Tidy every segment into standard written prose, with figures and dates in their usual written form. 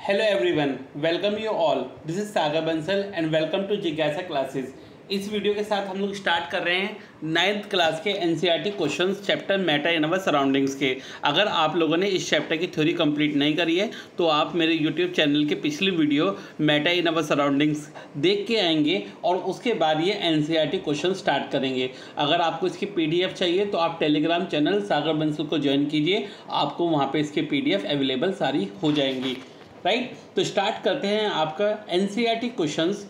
Hello everyone, welcome you all. This is Sagar Bansal and welcome to जिज्ञासा classes. इस video के साथ हम लोग स्टार्ट कर रहे हैं 9th क्लास के NCERT questions chapter matter in our surroundings के। अगर आप लोगों ने इस चैप्टर की थ्योरी कंप्लीट नहीं करी है तो आप मेरे यूट्यूब चैनल के पिछली video matter in our surroundings देख के आएंगे और उसके बाद ये एनसीईआरटी क्वेश्चन स्टार्ट करेंगे। अगर आपको इसकी पीडीएफ चाहिए तो आप टेलीग्राम चैनल सागर बंसल को ज्वाइन कीजिए, आपको वहाँ पर इसकी पीडीएफ अवेलेबल सारी हो जाएंगी। राइट, तो स्टार्ट करते हैं आपका एनसीईआरटी क्वेश्चंस।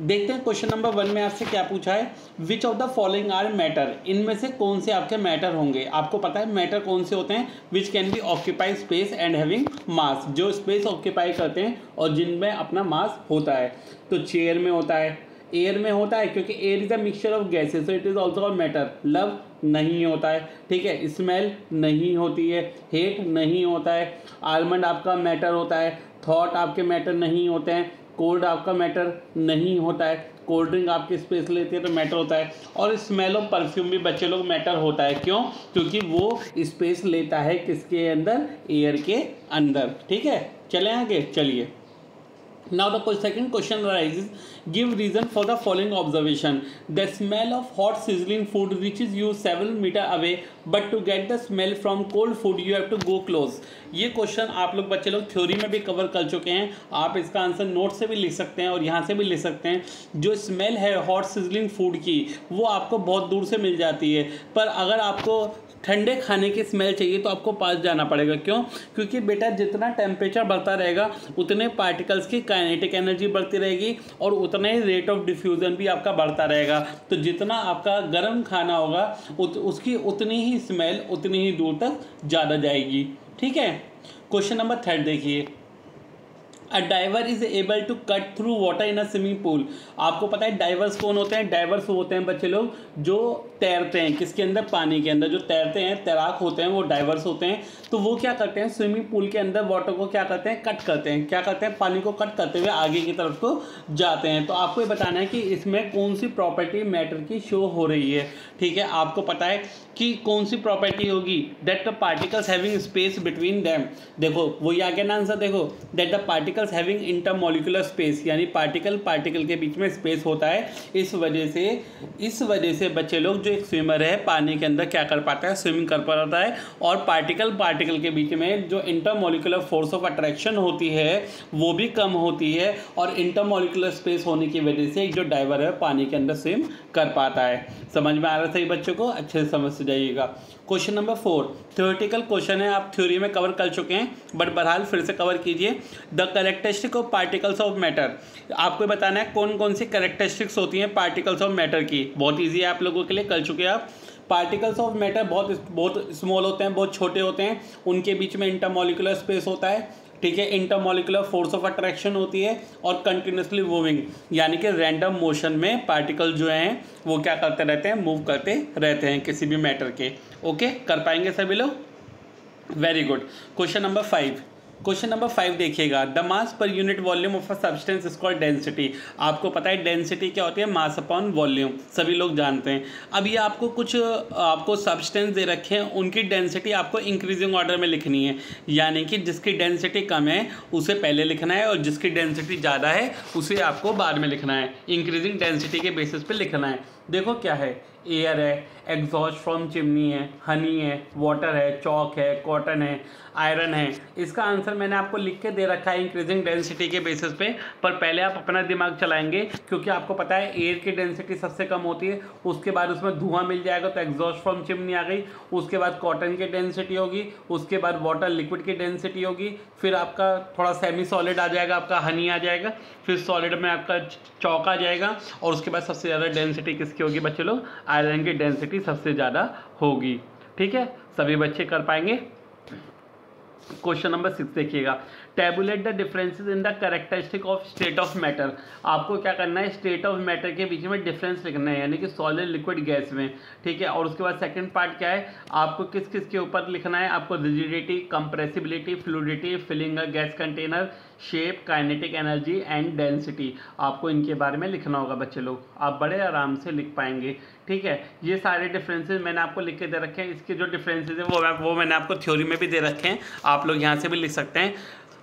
देखते हैं क्वेश्चन नंबर 1 में आपसे क्या पूछा है। Which of the following are matter, इनमें से कौन से आपके मैटर होंगे। आपको पता है मैटर कौन से होते हैं, which can be occupy space and having mass, जो स्पेस ऑक्यूपाई करते हैं और जिनमें अपना मास होता है। तो चेयर में होता है, एयर में होता है क्योंकि air is a mixture of gases, so it is also a matter. Love नहीं होता है, ठीक है। स्मेल नहीं होती है, हेट नहीं होता है, आलमंड आपका मैटर होता है, थॉट आपके मैटर नहीं होते हैं, कोल्ड आपका मैटर नहीं होता है, कोल्ड ड्रिंक आपकी स्पेस लेती है तो मैटर होता है, और स्मेल ऑफ परफ्यूम भी बच्चे लोग मैटर होता है। क्यों? क्योंकि वो स्पेस लेता है किसके अंदर, एयर के अंदर। ठीक है, चलें आगे, चलिए। Now the second question arises, give reason for the following observation. The smell of hot sizzling food reaches you several meter away, but to get the smell from cold food you have to go close. ये question आप लोग बच्चे लोग theory में भी cover कर चुके हैं। आप इसका आंसर नोट से भी लिख सकते हैं और यहाँ से भी लिख सकते हैं। जो स्मेल है हॉट सिजलिंग फूड की वो आपको बहुत दूर से मिल जाती है, पर अगर आपको ठंडे खाने की स्मेल चाहिए तो आपको पास जाना पड़ेगा। क्यों? क्योंकि बेटा जितना टेम्परेचर बढ़ता रहेगा उतने पार्टिकल्स की काइनेटिक एनर्जी बढ़ती रहेगी और उतना ही रेट ऑफ डिफ्यूज़न भी आपका बढ़ता रहेगा। तो जितना आपका गर्म खाना होगा उसकी उतनी ही स्मेल उतनी ही दूर तक ज़्यादा जाएगी। ठीक है, क्वेश्चन नंबर 3 देखिए। A diver is able to cut through water in a swimming pool. आपको पता है डाइवर्स कौन होते हैं? डाइवर्स होते हैं बच्चे लोग जो तैरते हैं किसके अंदर, पानी के अंदर। जो तैरते हैं, तैराक होते हैं, वो डाइवर्स होते हैं। तो वो क्या करते हैं, स्विमिंग पूल के अंदर वाटर को क्या करते हैं, कट करते हैं। क्या करते हैं, पानी को कट करते हुए आगे की तरफ को जाते हैं। तो आपको ये बताना है कि इसमें कौन सी प्रॉपर्टी मैटर की शो हो रही है। ठीक है, आपको पता है कि कौन सी प्रॉपर्टी होगी, that the particles having space between them. देखो वही आगे ना आंसर देखो, that the particles having intermolecular space, यानी पार्टिकल पार्टिकल के बीच में स्पेस होता है। इस वजह से बच्चे लोग, जो एक स्विमर है पानी के अंदर क्या कर पाता है, स्विमिंग कर पाता है। और पार्टिकल पार्टिकल के बीच में जो इंटरमॉलिक्यूलर फोर्स ऑफ अट्रैक्शन होती है वो भी कम होती है, और इंटरमॉलिक्यूलर स्पेस होने की वजह से जो डाइवर है पानी के अंदर स्विम कर पाता है। समझ में आ रहा था ये बच्चों को? अच्छे से समझ से जाइएगा। क्वेश्चन नंबर 4 थ्योरेटिकल क्वेश्चन है, आप थ्योरी में कवर कर चुके हैं बट बहरहाल फिर से कवर कीजिए। The characteristic of particles of matter. आपको बताना है कौन कौन सी कैरेक्टरिस्टिक्स होती हैं पार्टिकल्स ऑफ मैटर की। बहुत ईजी है, आप लोगों के लिए कर चुके हैं आप। पार्टिकल्स ऑफ मैटर बहुत स्मॉल होते हैं, बहुत छोटे होते हैं, उनके बीच में इंटरमॉलिक्यूलर स्पेस होता है। ठीक है, इंटरमॉलिक्यूलर फोर्स ऑफ अट्रैक्शन होती है और कंटिन्यूसली मूविंग, यानी कि रैंडम मोशन में पार्टिकल जो हैं वो क्या करते रहते हैं, मूव करते रहते हैं किसी भी मैटर के। ओके, कर पाएंगे सभी लोग? Very good. क्वेश्चन नंबर 5 देखिएगा। The mass per unit volume of a substance is called density. आपको पता है डेंसिटी क्या होती है, मास अपॉन वॉल्यूम, सभी लोग जानते हैं। अब ये आपको सब्सटेंस दे रखे हैं, उनकी डेंसिटी आपको इंक्रीजिंग ऑर्डर में लिखनी है, यानी कि जिसकी डेंसिटी कम है उसे पहले लिखना है और जिसकी डेंसिटी ज़्यादा है उसे आपको बाद में लिखना है। इंक्रीजिंग डेंसिटी के बेसिस पे लिखना है। देखो क्या है, एयर है, एग्जॉस्ट फ्रॉम चिमनी है, हनी है, वाटर है, चॉक है, कॉटन है, आयरन है। इसका आंसर मैंने आपको लिख के दे रखा है इंक्रीजिंग डेंसिटी के बेसिस पे, पर पहले आप अपना दिमाग चलाएंगे क्योंकि आपको पता है एयर की डेंसिटी सबसे कम होती है, उसके बाद उसमें धुआं मिल जाएगा तो एग्जॉस्ट फ्रॉम चिमनी आ गई, उसके बाद कॉटन की डेंसिटी होगी, उसके बाद वाटर लिक्विड की डेंसिटी होगी, फिर आपका थोड़ा सेमी सॉलिड आ जाएगा, आपका हनी आ जाएगा, फिर सॉलिड में आपका चॉक आ जाएगा, और उसके बाद सबसे ज़्यादा डेंसिटी किसकी होगी बच्चे लोग, आयरन की डेंसिटी सबसे ज़्यादा होगी। ठीक है, सभी बच्चे कर पाएंगे। क्वेश्चन नंबर 6 देखिएगा। Tabulate the differences in the characteristic of state of matter. आपको क्या करना है, स्टेट ऑफ मैटर के बीच में डिफरेंस लिखना है, यानी कि सॉलिड लिक्विड गैस में। ठीक है, और उसके बाद सेकंड पार्ट क्या है, आपको किस किस के ऊपर लिखना है, आपको rigidity, compressibility, fluidity, filling a gas container, shape, kinetic energy and density. आपको इनके बारे में लिखना होगा बच्चे लोग, आप बड़े आराम से लिख पाएंगे। ठीक है, ये सारे डिफरेंसेस मैंने आपको लिख के दे रखे हैं। इसके जो डिफरेंसेस हैं वो मैंने आपको थ्योरी में भी दे रखे हैं, आप लोग यहाँ से भी लिख सकते हैं।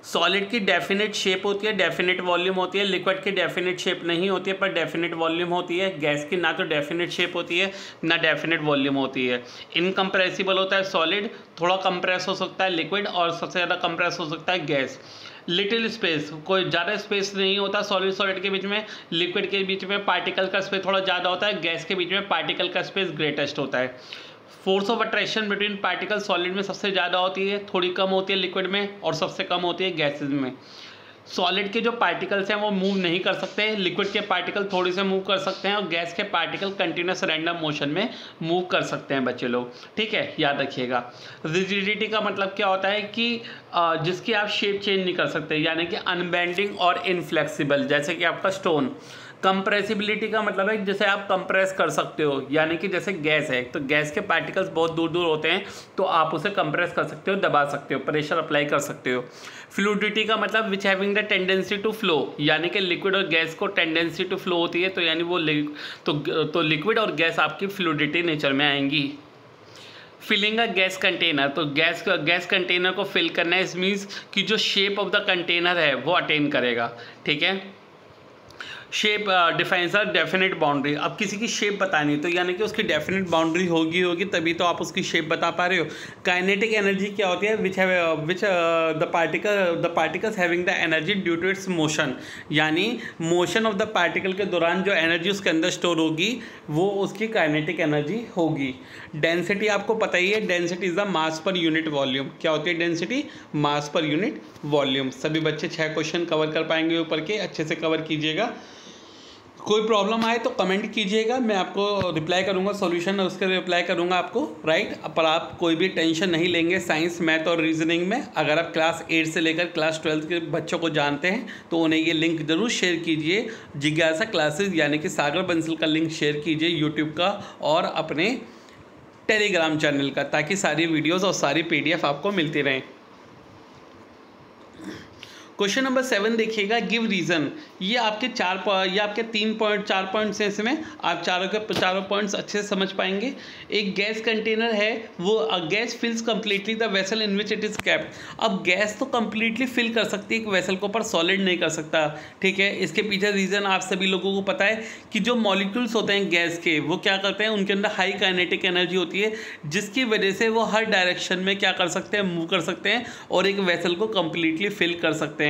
सॉलिड की डेफिनेट शेप होती है, डेफिनेट वॉल्यूम होती है। लिक्विड की डेफिनेट शेप नहीं होती है पर डेफिनेट वॉल्यूम होती है। गैस की ना तो डेफिनेट शेप होती है ना डेफिनेट वॉल्यूम होती है। इनकम्प्रेसिबल होता है सॉलिड, थोड़ा कंप्रेस हो सकता है लिक्विड, और सबसे ज़्यादा कंप्रेस हो सकता है गैस। लिटिल स्पेस, कोई ज़्यादा स्पेस नहीं होता सॉलिड के बीच में। लिक्विड के बीच में पार्टिकल का स्पेस थोड़ा ज़्यादा होता है, गैस के बीच में पार्टिकल का स्पेस ग्रेटेस्ट होता है। Force of attraction between particle solid में सबसे ज़्यादा होती है, थोड़ी कम होती है लिक्विड में, और सबसे कम होती है गैसेज में। सॉलिड के जो पार्टिकल्स हैं वो मूव नहीं कर सकते, लिक्विड के पार्टिकल थोड़ी से मूव कर सकते हैं, और गैस के पार्टिकल कंटिन्यूस रैंडम मोशन में मूव कर सकते हैं बच्चे लोग। ठीक है, याद रखिएगा। रिजिडिटी का मतलब क्या होता है कि जिसकी आप शेप चेंज नहीं कर सकते, यानी कि अनबेंडिंग और इनफ्लेक्सिबल, जैसे कि आपका स्टोन। कंप्रेसिबिलिटी का मतलब है जैसे आप कंप्रेस कर सकते हो, यानी कि जैसे गैस है तो गैस के पार्टिकल्स बहुत दूर दूर होते हैं तो आप उसे कंप्रेस कर सकते हो, दबा सकते हो, प्रेशर अप्लाई कर सकते हो। फ्लूइडिटी का मतलब which having the tendency to flow, यानी कि लिक्विड और गैस को टेंडेंसी टू फ्लो होती है, तो यानी वो तो लिक्विड और गैस आपकी फ्लूइडिटी नेचर में आएंगी। फिलिंग अ गैस कंटेनर, तो गैस कंटेनर को फिल करना है, इस मीन्स कि जो शेप ऑफ द कंटेनर है वो अटेन करेगा। ठीक है, shape defines a definite boundary. अब किसी की शेप बतानी तो यानी कि उसकी डेफिनेट बाउंड्री होगी तभी तो आप उसकी शेप बता पा रहे हो। काइनेटिक एनर्जी क्या होती है? Which the particles having the energy due to its motion, यानी मोशन ऑफ द पार्टिकल के दौरान जो एनर्जी उसके अंदर स्टोर होगी वो उसकी काइनेटिक एनर्जी होगी। डेंसिटी आपको पता ही है, density is the mass per unit volume. क्या होती है डेंसिटी? मास पर यूनिट वॉल्यूम। सभी बच्चे 6 क्वेश्चन कवर कर पाएंगे ऊपर के, अच्छे से कवर कीजिएगा। कोई प्रॉब्लम आए तो कमेंट कीजिएगा, मैं आपको रिप्लाई करूंगा, सॉल्यूशन उसके रिप्लाई करूंगा आपको, राइट। पर आप कोई भी टेंशन नहीं लेंगे साइंस, मैथ और रीजनिंग में। अगर आप क्लास 8 से लेकर क्लास 12 के बच्चों को जानते हैं तो उन्हें ये लिंक जरूर शेयर कीजिए, जिज्ञासा क्लासेस यानी कि सागर बंसल का लिंक शेयर कीजिए यूट्यूब का और अपने टेलीग्राम चैनल का, ताकि सारी वीडियोज़ और सारी PDF आपको मिलती रहें। क्वेश्चन नंबर 7 देखिएगा, गिव रीज़न। ये आपके 4 पॉइंट्स हैं, इसमें आप चारों पॉइंट्स अच्छे से समझ पाएंगे। एक गैस कंटेनर है, वो gas fills completely the vessel in which it is kept. अब गैस तो कम्प्लीटली फिल कर सकती है एक वेसल को, पर सॉलिड नहीं कर सकता। ठीक है, इसके पीछे रीज़न आप सभी लोगों को पता है कि जो मॉलिक्यूल्स होते हैं गैस के, वो क्या करते हैं, उनके अंदर हाई काइनेटिक एनर्जी होती है, जिसकी वजह से वो हर डायरेक्शन में क्या कर सकते हैं, मूव कर सकते हैं और एक वेसल को कम्प्लीटली फिल कर सकते हैं।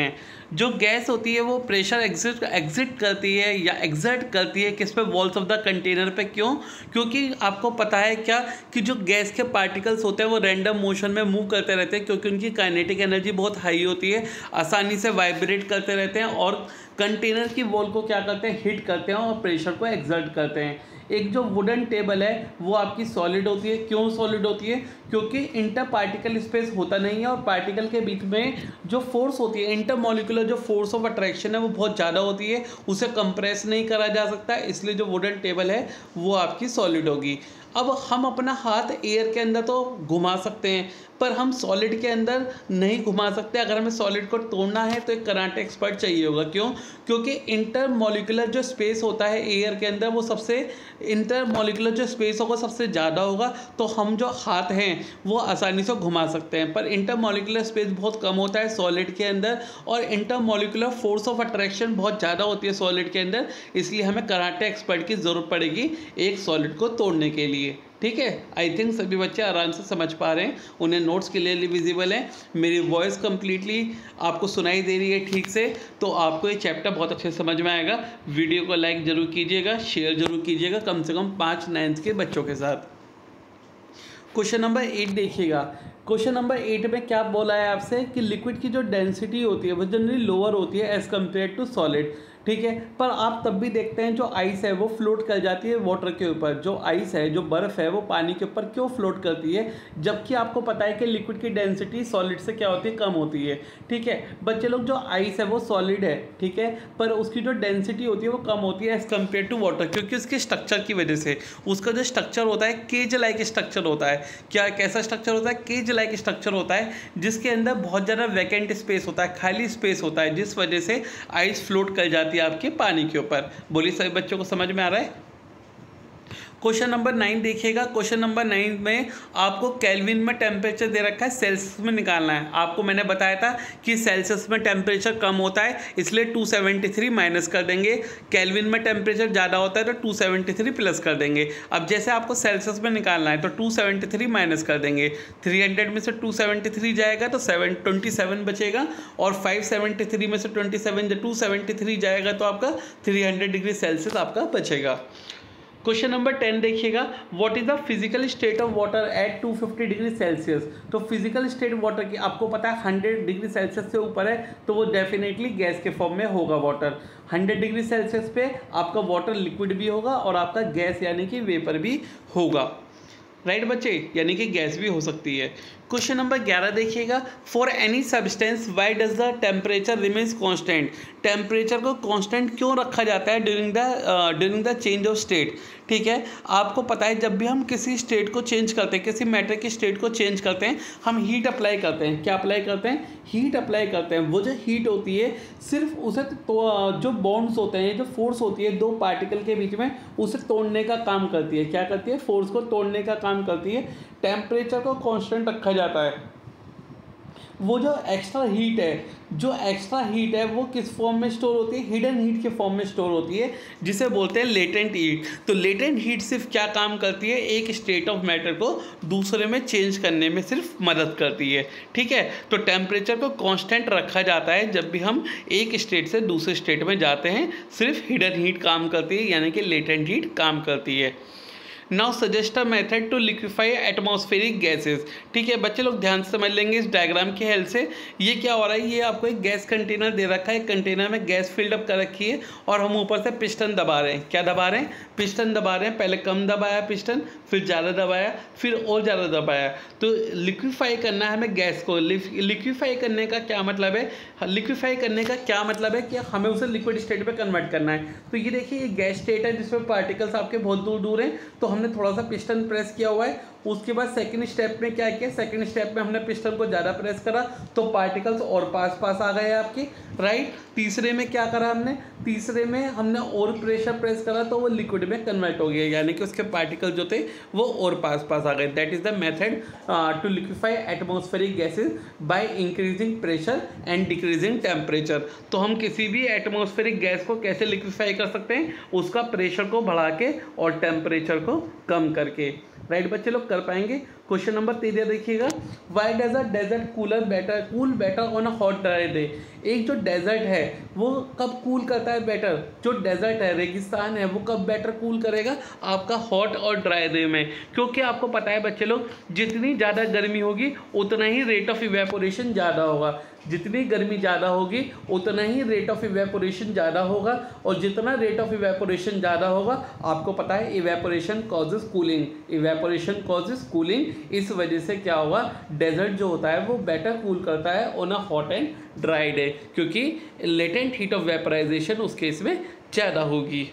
जो गैस होती है वो प्रेशर एग्जिट करती है या एग्जर्ट करती है किस पे? वॉल्स ऑफ द कंटेनर पे। क्यों? क्योंकि आपको पता है क्या कि जो गैस के पार्टिकल्स होते हैं वो रैंडम मोशन में मूव करते रहते हैं, क्योंकि उनकी काइनेटिक एनर्जी बहुत हाई होती है, आसानी से वाइब्रेट करते रहते हैं और कंटेनर की वॉल को क्या करते हैं, हिट करते हैं और प्रेशर को एग्जर्ट करते हैं। एक जो वुडन टेबल है वो आपकी सॉलिड होती है। क्यों सॉलिड होती है? क्योंकि इंटर पार्टिकल स्पेस होता नहीं है और पार्टिकल के बीच में जो फोर्स होती है, इंटरमॉलिक्यूलर जो फोर्स ऑफ अट्रैक्शन है वो बहुत ज़्यादा होती है, उसे कंप्रेस नहीं करा जा सकता, इसलिए जो वुडन टेबल है वो आपकी सॉलिड होगी। अब हम अपना हाथ एयर के अंदर तो घुमा सकते हैं, पर हम सॉलिड के अंदर नहीं घुमा सकते। अगर हमें सॉलिड को तोड़ना है तो एक कराटे एक्सपर्ट चाहिए होगा। क्यों? क्योंकि इंटरमॉलिक्यूलर जो स्पेस होता है एयर के अंदर वो इंटरमॉलिक्यूलर जो स्पेस होगा सबसे ज़्यादा होगा, तो हम जो हाथ हैं वो आसानी से घुमा सकते हैं। पर इंटरमॉलिक्यूलर स्पेस बहुत कम होता है सॉलिड के अंदर और इंटरमॉलिक्यूलर फोर्स ऑफ अट्रैक्शन बहुत ज़्यादा होती है सॉलिड के अंदर, इसलिए हमें कराटे एक्सपर्ट की ज़रूरत पड़ेगी एक सॉलिड को तोड़ने के लिए। ठीक है, आई थिंक सभी बच्चे आराम से समझ पा रहे हैं, उन्हें नोट्स क्लियरली विजिबल है, मेरी वॉइस कंप्लीटली आपको सुनाई दे रही है ठीक से, तो आपको ये चैप्टर बहुत अच्छे से समझ में आएगा। वीडियो को लाइक ज़रूर कीजिएगा, शेयर ज़रूर कीजिएगा, कम से कम 5 9th के बच्चों के साथ। क्वेश्चन नंबर 8 देखिएगा। क्वेश्चन नंबर 8 में क्या बोला है आपसे कि लिक्विड की जो डेंसिटी होती है वो जनरली लोअर होती है एज़ कम्पेयर टू सॉलिड। ठीक है, पर आप तब भी देखते हैं जो आइस है वो फ्लोट कर जाती है वाटर के ऊपर। जो आइस है, जो बर्फ़ है वो पानी के ऊपर क्यों फ्लोट करती है, जबकि आपको पता है कि लिक्विड की डेंसिटी सॉलिड से क्या होती है, कम होती है। ठीक है बच्चे लोग, जो आइस है वो सॉलिड है, ठीक है, पर उसकी जो डेंसिटी होती है वो कम होती है एज़ कम्पेयर टू वाटर, क्योंकि उसके स्ट्रक्चर की वजह से। उसका जो स्ट्रक्चर होता है केज लाइक स्ट्रक्चर होता है। क्या कैसा स्ट्रक्चर होता है? केज लाइक स्ट्रक्चर होता है, जिसके अंदर बहुत ज़्यादा वैकेंट स्पेस होता है, खाली स्पेस होता है, जिस वजह से आइस फ्लोट कर जाती है आपके पानी के ऊपर। बोलिए सभी बच्चों को समझ में आ रहा है? क्वेश्चन नंबर 9 देखिएगा। क्वेश्चन नंबर 9 में आपको केल्विन में टेम्परेचर दे रखा है, सेल्सियस में निकालना है। आपको मैंने बताया था कि सेल्सियस में टेम्परेचर कम होता है इसलिए 273 माइनस कर देंगे, केल्विन में टेम्परेचर ज़्यादा होता है तो 273 प्लस कर देंगे। अब जैसे आपको सेल्सियस में निकालना है तो 273 माइनस कर देंगे, 300 में से 273 जाएगा तो 27 बचेगा, और 573 में से 273 जाएगा तो आपका 300 डिग्री सेल्सियस आपका बचेगा। क्वेश्चन नंबर 10 देखिएगा। What is the physical state of water at 250 degree Celsius. तो फिजिकल स्टेट वाटर की आपको पता है 100 डिग्री सेल्सियस से ऊपर है तो वो डेफिनेटली गैस के फॉर्म में होगा वाटर। 100 डिग्री सेल्सियस पे आपका वाटर लिक्विड भी होगा और आपका गैस यानी कि वेपर भी होगा, राइट बच्चे, यानी कि गैस भी हो सकती है। क्वेश्चन नंबर 11 देखिएगा। For any substance why does the temperature remains constant. Temperature को कांस्टेंट क्यों रखा जाता है during the change of state. ठीक है, आपको पता है जब भी हम किसी स्टेट को चेंज करते हैं, किसी मैटर की स्टेट को चेंज करते हैं, हम हीट अप्लाई करते हैं। क्या अप्लाई करते हैं? हीट अप्लाई करते हैं। वो जो हीट होती है सिर्फ उसे तो जो बॉन्ड्स होते हैं, जो फोर्स होती है दो पार्टिकल के बीच में, उसे तोड़ने का काम करती है। क्या करती है? फोर्स को तोड़ने का काम करती है। टेम्परेचर को कांस्टेंट रखा जाता है। वो जो एक्स्ट्रा हीट है वो किस फॉर्म में स्टोर होती है? हिडन हीट के फॉर्म में स्टोर होती है, जिसे बोलते हैं लेटेंट हीट। तो लेटेंट हीट सिर्फ क्या काम करती है? एक स्टेट ऑफ मैटर को दूसरे में चेंज करने में सिर्फ मदद करती है। ठीक है, तो टेम्परेचर को कांस्टेंट रखा जाता है जब भी हम एक स्टेट से दूसरे स्टेट में जाते हैं, सिर्फ हिडन हीट काम करती है, यानी कि लेटेंट हीट काम करती है। Now suggest a method to liquefy atmospheric gases. ठीक है बच्चे लोग, ध्यान से समझ लेंगे इस डायग्राम की हेल्प से। ये क्या हो रहा है? ये आपको एक गैस कंटेनर दे रखा है, कंटेनर में गैस फिल्ड अप कर रखी है और हम ऊपर से पिस्टन दबा रहे हैं। क्या दबा रहे हैं? पिस्टन दबा रहे हैं। पहले कम दबाया पिस्टन, फिर ज़्यादा दबाया, फिर और ज़्यादा दबाया। तो लिक्विफाई करना है हमें गैस को। लिक्विफाई करने का क्या मतलब है? लिक्विफाई करने का क्या मतलब है कि हमें उसे लिक्विड स्टेट में कन्वर्ट करना है। तो ये देखिए, ये गैस स्टेट है जिसमें पार्टिकल्स आपके बहुत दूर दूर हैं, तो हमने थोड़ा सा पिस्टन प्रेस किया हुआ है। उसके बाद सेकंड स्टेप में क्या किया? सेकंड स्टेप में हमने पिस्टन को ज़्यादा प्रेस करा तो पार्टिकल्स और पास पास आ गए आपके, राइट। तीसरे में क्या करा हमने? तीसरे में हमने और प्रेशर प्रेस करा तो वो लिक्विड में कन्वर्ट हो गया, यानी कि उसके पार्टिकल जो थे वो और पास पास आ गए। That is the method to liquefy atmospheric gases by increasing pressure and decreasing temperature. तो हम किसी भी एटमॉस्फेरिक गैस को कैसे लिक्विफाई कर सकते हैं? उसका प्रेशर को बढ़ा के और टेम्परेचर को कम करके, राइट बच्चे लोग, कर पाएंगे। क्वेश्चन नंबर 13 देखिएगा। Why does a desert cool better on a hot dry day. एक जो डेजर्ट है वो कब कूल करता है बेटर? जो डेजर्ट है, रेगिस्तान है, वो कब बेटर कूल करेगा? आपका हॉट और ड्राई डे में। क्योंकि आपको पता है बच्चे लोग, जितनी ज़्यादा गर्मी होगी उतना ही रेट ऑफ इवेपोरेशन ज़्यादा होगा। जितनी गर्मी ज़्यादा होगी उतना ही रेट ऑफ इवेपोरेशन ज़्यादा होगा, और जितना रेट ऑफ इवेपोरेशन ज़्यादा होगा, आपको पता है evaporation causes cooling, evaporation causes cooling. इस वजह से क्या होगा? डेजर्ट जो होता है वो बेटर कूल करता है on a hot and dry day, क्योंकि लेटेंट हीट ऑफ वेपराइजेशन उस केस में ज़्यादा होगी।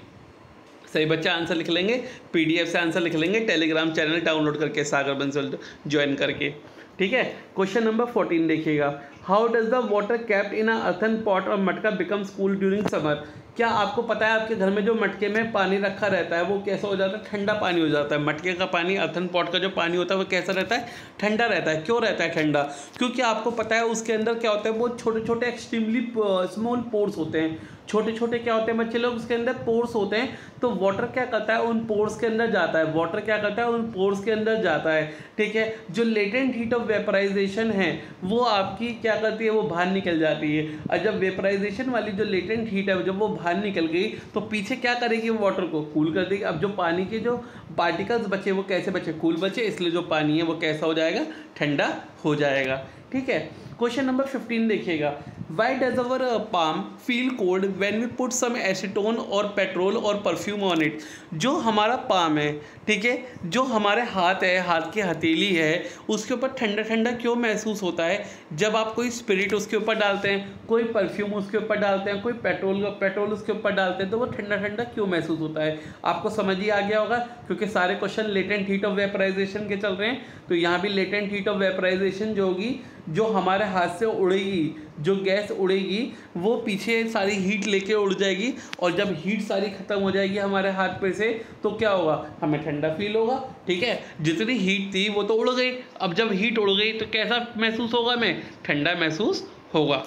सही बच्चा आंसर लिख लेंगे, पीडीएफ से आंसर लिख लेंगे, टेलीग्राम चैनल डाउनलोड करके, सागर बंसल ज्वाइन करके। ठीक है, क्वेश्चन नंबर 14 देखिएगा। How does the water kept in a earthen pot और मटका बिकम्स कूल ड्यूरिंग समर। क्या आपको पता है आपके घर में जो मटके में पानी रखा रहता है वो कैसा हो जाता है? ठंडा पानी हो जाता है। मटके का पानी, अर्थन पॉट का जो पानी होता है वो कैसा रहता है? ठंडा रहता है। क्यों रहता है ठंडा? क्योंकि आपको पता है उसके अंदर क्या होता है, वो छोटे छोटे एक्सट्रीमली स्मॉल पोर्स होते हैं। छोटे छोटे क्या होते हैं बच्चे लोग? उसके अंदर पोर्स होते हैं। तो वाटर क्या करता है? उन पोर्स के अंदर जाता है। वाटर क्या करता है? उन पोर्स के अंदर जाता है। ठीक है, जो लेटेंट हीट ऑफ वेपराइजेशन है वो आपकी क्या करती है? वो बाहर निकल जाती है। और जब वेपराइजेशन वाली जो लेटेंट हीट है जब वो बाहर निकल गई तो पीछे क्या करेगी? वो वाटर को कूल कर देगी। अब जो पानी के जो पार्टिकल्स बचे वो कैसे बचे? कूल बचे, इसलिए जो पानी है वो कैसा हो जाएगा? ठंडा हो जाएगा। ठीक है, क्वेश्चन नंबर 15 देखिएगा। Why does our palm feel cold when we put some acetone और पेट्रोल और परफ्यूम ऑन इट। जो हमारा पाम है, ठीक है, जो हमारे हाथ है, हाथ की हथेली है, उसके ऊपर ठंडा ठंडा क्यों महसूस होता है? जब आप कोई स्पिरिट उसके ऊपर डालते हैं, कोई परफ्यूम उसके ऊपर डालते हैं, कोई पेट्रोल उसके ऊपर डालते हैं, तो वो ठंडा ठंडा क्यों महसूस होता है? आपको समझ ही आ गया होगा, क्योंकि सारे question latent heat of vaporization के चल रहे हैं। तो यहाँ भी लेटेंट हीट ऑफ वेपराइजेशन जो होगी, जो हमारे हमारे हाथ से उड़ेगी, जो गैस उड़ेगी वो पीछे सारी हीट लेके उड़ जाएगी, और जब हीट सारी ख़त्म हो जाएगी हमारे हाथ पे से तो क्या होगा, हमें ठंडा फील होगा। ठीक है, जितनी हीट थी वो तो उड़ गई, अब जब हीट उड़ गई तो कैसा महसूस होगा, हमें ठंडा महसूस होगा।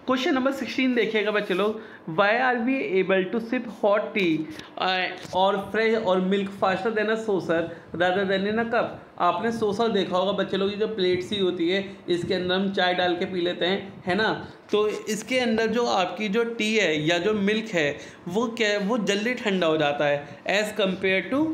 क्वेश्चन नंबर 16 देखिएगा बच्चे लोग, why are we able to sip hot tea और फ्रेश और milk faster than a saucer rather than in a cup. आपने सोसर देखा होगा बच्चे लोग, ये जो प्लेट सी होती है इसके अंदर हम चाय डाल के पी लेते हैं, है ना। तो इसके अंदर जो आपकी जो टी है या जो मिल्क है वो क्या है, वो जल्दी ठंडा हो जाता है एज़ कम्पेयर टू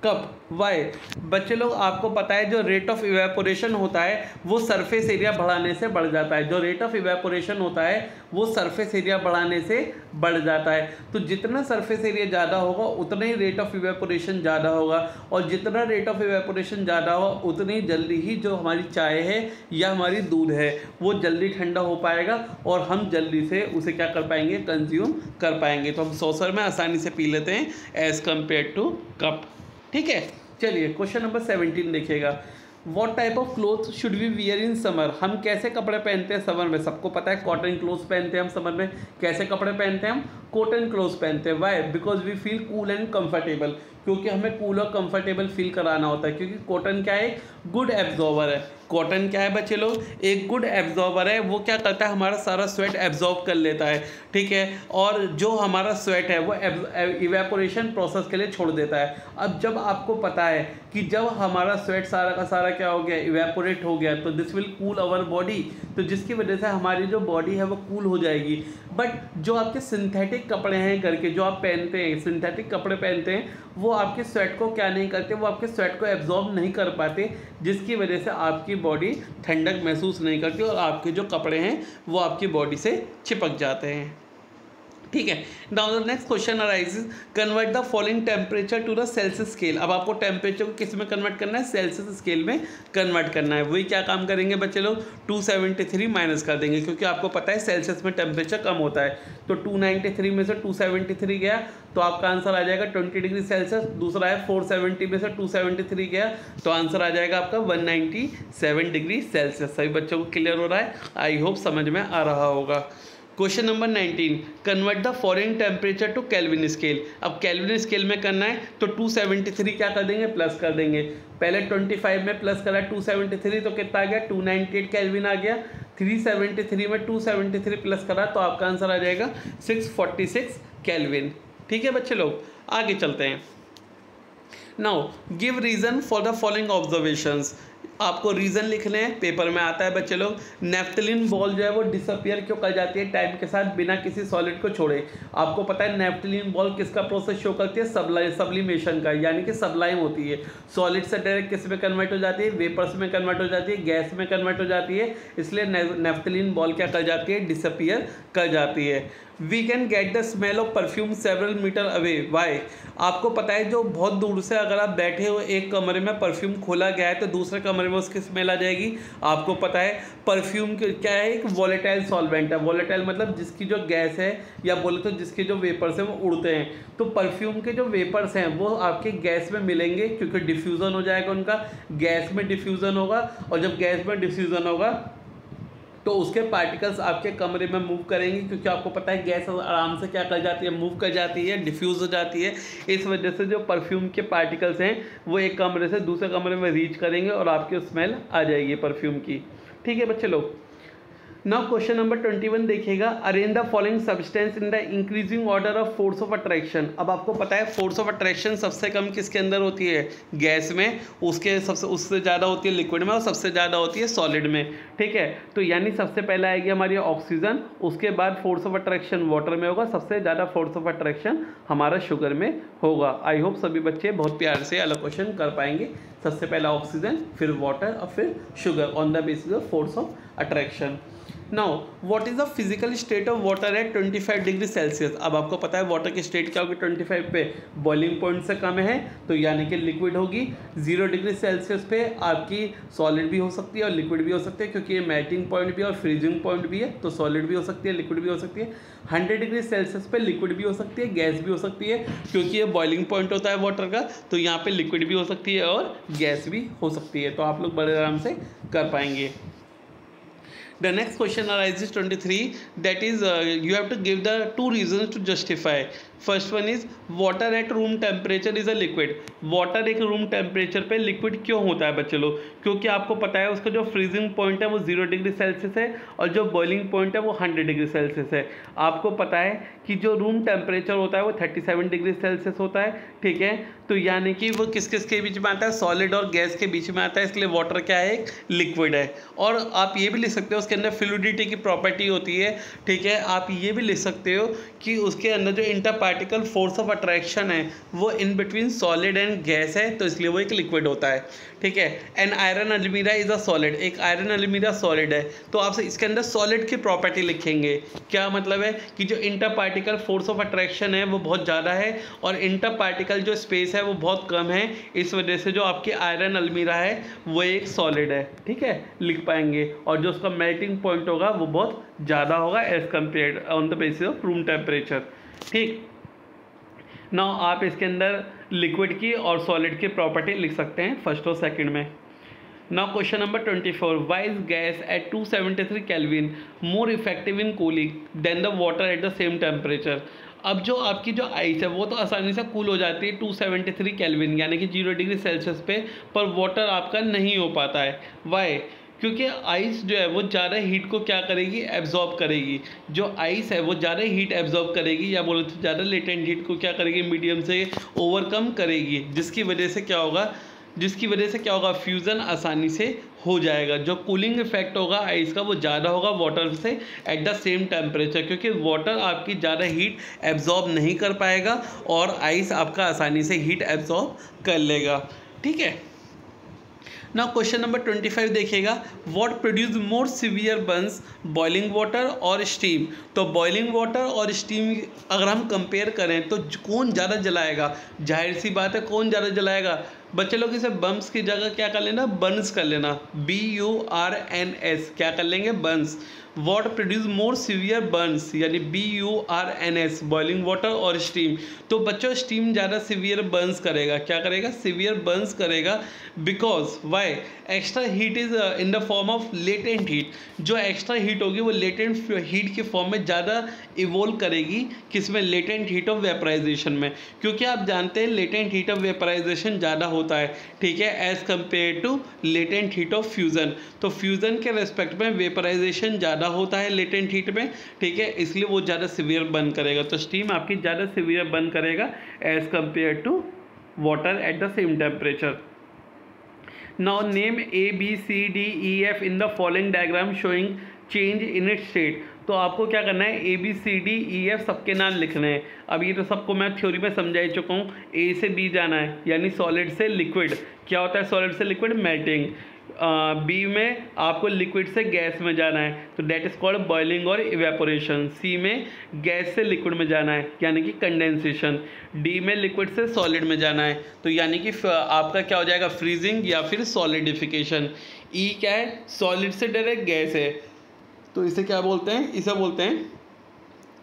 कप। वाई बच्चे लोग, आपको पता है जो रेट ऑफ इवेपोरेशन होता है वो सरफेस एरिया बढ़ाने से बढ़ जाता है। जो रेट ऑफ इवेपोरेशन होता है वो सरफेस एरिया बढ़ाने से बढ़ जाता है। तो जितना सरफेस एरिया ज़्यादा होगा उतना ही रेट ऑफ इवेपोरेशन ज़्यादा होगा, और जितना रेट ऑफ इवेपोरेशन ज़्यादा होगा उतनी जल्दी ही जो हमारी चाय है या हमारी दूध है वो जल्दी ठंडा हो पाएगा, और हम जल्दी से उसे क्या कर पाएंगे, कंज्यूम कर पाएंगे। तो हम सॉसर में आसानी से पी लेते हैं एज़ कम्पेयर टू कप। ठीक है, चलिए क्वेश्चन नंबर 17 देखिएगा, what type of cloth should we wear in summer. हम कैसे कपड़े पहनते हैं समर में, सबको पता है कॉटन क्लोथ्स पहनते हैं हम समर में। कैसे कपड़े पहनते हैं हम, कॉटन क्लोथ्स पहनते हैं। Why, because we feel cool and comfortable, क्योंकि हमें कूल और कंफर्टेबल फील कराना होता है, क्योंकि कॉटन क्या है, गुड एब्जॉर्बर है। कॉटन क्या है बच्चे लोग, एक गुड एब्जॉर्बर है, वो क्या करता है, हमारा सारा स्वेट एब्जॉर्ब कर लेता है। ठीक है, और जो हमारा स्वेट है वो इवेपोरेशन प्रोसेस के लिए छोड़ देता है। अब जब आपको पता है कि जब हमारा स्वेट सारा का सारा क्या हो गया, इवेपोरेट हो गया, तो this will cool our body, तो जिसकी वजह से हमारी जो बॉडी है वो कूल हो जाएगी। बट जो आपके सिंथेटिक कपड़े हैं घर के, जो आप पहनते हैं, सिंथेटिक कपड़े पहनते हैं, वो आपके स्वेट को क्या नहीं करते, वो आपके स्वेट को एब्जॉर्ब नहीं कर पाते, जिसकी वजह से आपकी बॉडी ठंडक महसूस नहीं करती और आपके जो कपड़े हैं वो आपकी बॉडी से चिपक जाते हैं। ठीक है, now the next question arises, convert the following temperature to the Celsius scale. अब आपको टेम्परेचर को किस में कन्वर्ट करना है, सेल्सियस स्केल में कन्वर्ट करना है। वही क्या काम करेंगे बच्चे लोग, 273 माइनस कर देंगे, क्योंकि आपको पता है सेल्सियस में टेम्परेचर कम होता है। तो 293 में से 273 गया तो आपका आंसर आ जाएगा 20 डिग्री सेल्सियस। दूसरा है 470 में से 273 गया तो आंसर आ जाएगा आपका 197 डिग्री सेल्सियस। सभी बच्चों को क्लियर हो रहा है, आई होप समझ में आ रहा होगा। Question number 19, convert the following temperature to Kelvin scale. अब केल्विन स्केल में करना है तो 273 क्या कर देंगे, प्लस कर देंगे। पहले 25 में प्लस करा 273 तो कितना आ गया, 298 केल्विन आ गया। 373 में 273 प्लस करा तो आपका आंसर आ जाएगा 646 केल्विन। ठीक है बच्चे लोग, आगे चलते हैं। Now give reason for the following observations. आपको रीज़न लिखने हैं, पेपर में आता है बच्चे लोग। नेफ्थलीन बॉल जो है वो डिसअपियर क्यों कर जाती है टाइम के साथ बिना किसी सॉलिड को छोड़े। आपको पता है नेफ्थलीन बॉल किसका प्रोसेस शो करती है, सब्लिमेशन का, यानी कि सबलाइम होती है। सॉलिड से डायरेक्ट किस में कन्वर्ट हो जाती है, वेपर्स में कन्वर्ट हो जाती है, गैस में कन्वर्ट हो जाती है, इसलिए नेफ्थलीन बॉल क्या कर जाती है, डिसअपियर कर जाती है। We can get the smell of perfume several metre away. Why, आपको पता है जो बहुत दूर से अगर आप बैठे हो एक कमरे में, परफ्यूम खोला गया है तो दूसरे कमरे में उसकी स्मेल आ जाएगी। आपको पता है परफ्यूम क्या है, एक वॉलेटाइल सॉल्वेंट है। वॉलेटाइल मतलब जिसकी जो गैस है या बोले तो जिसके जो वेपर्स हैं वो उड़ते हैं। तो परफ्यूम के जो वेपर्स हैं वो आपके गैस में मिलेंगे, क्योंकि डिफ्यूज़न हो जाएगा उनका, गैस में डिफ्यूज़न होगा, और जब गैस में डिफ्यूज़न होगा तो उसके पार्टिकल्स आपके कमरे में मूव करेंगे, क्योंकि आपको पता है गैस आराम से क्या कर जाती है, मूव कर जाती है, डिफ्यूज़ हो जाती है। इस वजह से जो परफ्यूम के पार्टिकल्स हैं वो एक कमरे से दूसरे कमरे में रीच करेंगे और आपकी स्मेल आ जाएगी परफ्यूम की। ठीक है बच्चे लोग, नाउ क्वेश्चन नंबर 21 देखिएगा, arrange the following substance in the increasing order of force of attraction. अब आपको पता है फोर्स ऑफ अट्रैक्शन सबसे कम किसके अंदर होती है, गैस में, उससे ज़्यादा होती है लिक्विड में, और सबसे ज़्यादा होती है सॉलिड में। ठीक है, तो यानी सबसे पहले आएगी हमारी ऑक्सीजन, उसके बाद फोर्स ऑफ अट्रैक्शन वाटर में होगा, सबसे ज़्यादा फोर्स ऑफ अट्रैक्शन हमारा शुगर में होगा। आई होप सभी बच्चे बहुत प्यार से अलग क्वेश्चन कर पाएंगे। सबसे पहला ऑक्सीजन, फिर वाटर और फिर sugar on the basis of force of attraction. Now what is the physical state of water at 25 degree Celsius. अब आपको पता है वाटर की स्टेट क्या होगी 25 पे, बॉइलिंग पॉइंट से कम है तो यानी कि लिक्विड होगी। 0 डिग्री सेल्सियस पे आपकी सॉलिड भी हो सकती है और लिक्विड भी हो सकती है, क्योंकि ये मेल्टिंग पॉइंट भी है और फ्रीजिंग पॉइंट भी है, तो सॉलिड भी हो सकती है, लिक्विड भी हो सकती है। 100 डिग्री सेल्सियस पे लिक्विड भी हो सकती है, गैस भी हो सकती है, क्योंकि ये बॉइलिंग पॉइंट होता है वाटर का, तो यहाँ पे लिक्विड भी हो सकती है और गैस भी हो सकती है। तो आप लोग बड़े आराम से कर पाएंगे। The next question arises 23, that is you have to give the two reasons to justify. First one is water at room temperature is a liquid. Water एक रूम टेम्परेचर पे लिक्विड क्यों होता है बच्चे लोग? क्योंकि आपको पता है उसका जो फ्रीजिंग पॉइंट है वो 0 डिग्री सेल्सियस है और जो बॉइलिंग पॉइंट है वो 100 डिग्री सेल्सियस है. आपको पता है कि जो रूम टेम्परेचर होता है वो 37 डिग्री सेल्सियस होता है. ठीक है, तो यानी कि वो किस किस के बीच में आता है? सॉलिड और गैस के बीच में आता है. इसलिए वाटर क्या है? एक लिक्विड है. और आप ये भी लिख सकते हो उसके अंदर फ्लूइडिटी की प्रॉपर्टी होती है. ठीक है, आप ये भी लिख सकते हो कि उसके अंदर जो inter particle force of attraction है वो in between solid and gas है, तो इसलिए वो एक लिक्विड होता है. ठीक है, एन आयरन अलमीरा इज अ सॉलिड. एक आयरन अलमीरा सॉलिड है, तो आप इसके अंदर सॉलिड की प्रॉपर्टी लिखेंगे. क्या मतलब है कि जो inter particle force of attraction है वो बहुत ज़्यादा है और इंटर पार्टिकल जो स्पेस है वो बहुत कम है. इस वजह से जो आपकी आयरन अलमीरा है वो एक सॉलिड है. ठीक है, लिख पाएंगे. और जो उसका मेल्टिंग पॉइंट होगा वो बहुत ज़्यादा होगा as compared on the basis of room temperature. ठीक, नाउ आप इसके अंदर लिक्विड की और सॉलिड की प्रॉपर्टी लिख सकते हैं फर्स्ट और सेकंड में. Now question number 24, why is gas at 273 Kelvin more effective in cooling than the water at the same temperature. अब जो आपकी जो आइस है वो तो आसानी से कूल हो जाती है 273 केल्विन यानी कि 0 डिग्री सेल्सियस पे, पर वाटर आपका नहीं हो पाता है. वाई? क्योंकि आइस जो है वो ज़्यादा हीट को क्या करेगी? एब्जॉर्ब करेगी. जो आइस है वो ज़्यादा हीट एब्जॉर्ब करेगी, या बोले तो ज़्यादा लेटेंट हीट को क्या करेगी? मीडियम से ओवरकम करेगी, जिसकी वजह से क्या होगा? फ्यूज़न आसानी से हो जाएगा. जो कूलिंग इफेक्ट होगा आइस का वो ज़्यादा होगा वाटर से एट द सेम टेम्परेचर, क्योंकि वाटर आपकी ज़्यादा हीट एब्जॉर्ब नहीं कर पाएगा और आइस आपका आसानी से हीट एब्जॉर्ब कर लेगा. ठीक है, नाउ क्वेश्चन नंबर 25 देखिएगा, what produce more severe Burns boiling water और स्टीम. तो बॉइलिंग वाटर और स्टीम अगर हम कंपेयर करें तो कौन ज़्यादा जलाएगा? जाहिर सी बात है कौन ज़्यादा जलाएगा. बच्चे लोग इसे बम्स की जगह क्या कर लेना? बर्न्स कर लेना. BURNS क्या कर लेंगे? Burns. What produce more severe burns यानी BURNS बॉइलिंग वाटर और स्टीम. तो बच्चों स्टीम ज़्यादा सीवियर बर्न्स करेगा. क्या करेगा? सीवियर बर्न्स करेगा. Because why? Extra heat is in the form of latent heat. जो एक्स्ट्रा हीट होगी वो लेटेंट हीट के फॉर्म में ज़्यादा इवोल्व करेगी. किसमें? लेटेंट हीट ऑफ वेपराइजेशन में, क्योंकि आप जानते हैं लेटेंट हीट ऑफ वेपराइजेशन ज़्यादा होता है. ठीक है, as compare to latent heat of fusion. तो फ्यूज़न के रेस्पेक्ट में वेपराइजेशन ज़्यादा होता है लेटेंट हीट में. ठीक है, इसलिए वो ज़्यादा सीवियर बर्न करेगा. तो स्टीम आपकी ज़्यादा सीवियर बर्न करेगा as compare to water at the same temperature. Now name A, B, C, D, E, F in the following diagram showing change in its state. तो आपको क्या करना है? A, B, C, D, E, F सबके नाम लिखने हैं. अब ये तो सबको मैं थ्योरी में समझा ही चुका हूँ. A से B जाना है यानी सॉलिड से लिक्विड. क्या होता है सॉलिड से लिक्विड? मेल्टिंग. बी में आपको लिक्विड से गैस में जाना है तो डेट इज कॉल्ड बॉइलिंग और इवेपोरेशन. सी में गैस से लिक्विड में जाना है यानी कि कंडेंसेशन. डी में लिक्विड से सॉलिड में जाना है तो यानी कि आपका क्या हो जाएगा? फ्रीजिंग या फिर सॉलिडिफिकेशन. ई क्या है? सॉलिड से डायरेक्ट गैस है तो इसे क्या बोलते हैं? इसे बोलते हैं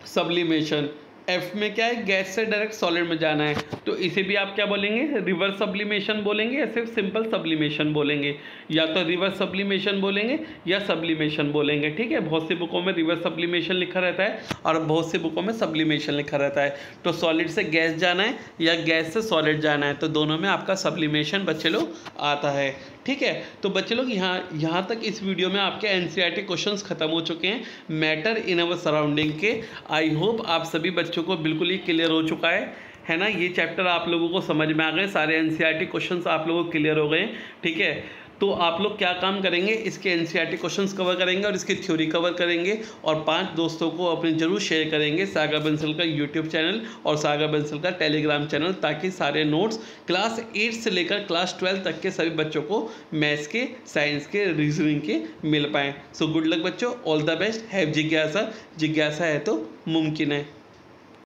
सब्लिमेशन. एफ में क्या है? गैस से डायरेक्ट सॉलिड में जाना है तो इसे भी आप क्या बोलेंगे? रिवर्स सब्लिमेशन बोलेंगे या सिर्फ सिंपल सब्लिमेशन बोलेंगे? या तो रिवर्स सब्लिमेशन बोलेंगे या सब्लिमेशन बोलेंगे. ठीक है, बहुत सी बुकों में रिवर्स सब्लिमेशन लिखा रहता है और बहुत सी बुकों में सब्लिमेशन लिखा रहता है. तो सॉलिड से गैस जाना है या गैस से सॉलिड जाना है तो दोनों में आपका सब्लिमेशन बच्चे लोग आता है. ठीक है, तो बच्चे लोग यहाँ तक इस वीडियो में आपके NCERT क्वेश्चंस खत्म हो चुके हैं मैटर इन अवर सराउंडिंग के. आई होप आप सभी बच्चों को बिल्कुल ही क्लियर हो चुका है ना? ये चैप्टर आप लोगों को समझ में आ गए, सारे NCERT क्वेश्चंस आप लोगों को क्लियर हो गए. ठीक है, तो आप लोग क्या काम करेंगे? इसके NCERT क्वेश्चंस कवर करेंगे और इसकी थ्योरी कवर करेंगे और 5 दोस्तों को अपने जरूर शेयर करेंगे सागर बंसल का यूट्यूब चैनल और सागर बंसल का टेलीग्राम चैनल, ताकि सारे नोट्स क्लास 8 से लेकर क्लास 12 तक के सभी बच्चों को मैथ्स के, साइंस के, रीजनिंग के मिल पाएँ. सो गुड लक बच्चों, ऑल द बेस्ट. हैव जिज्ञासा. जिज्ञासा है तो मुमकिन है.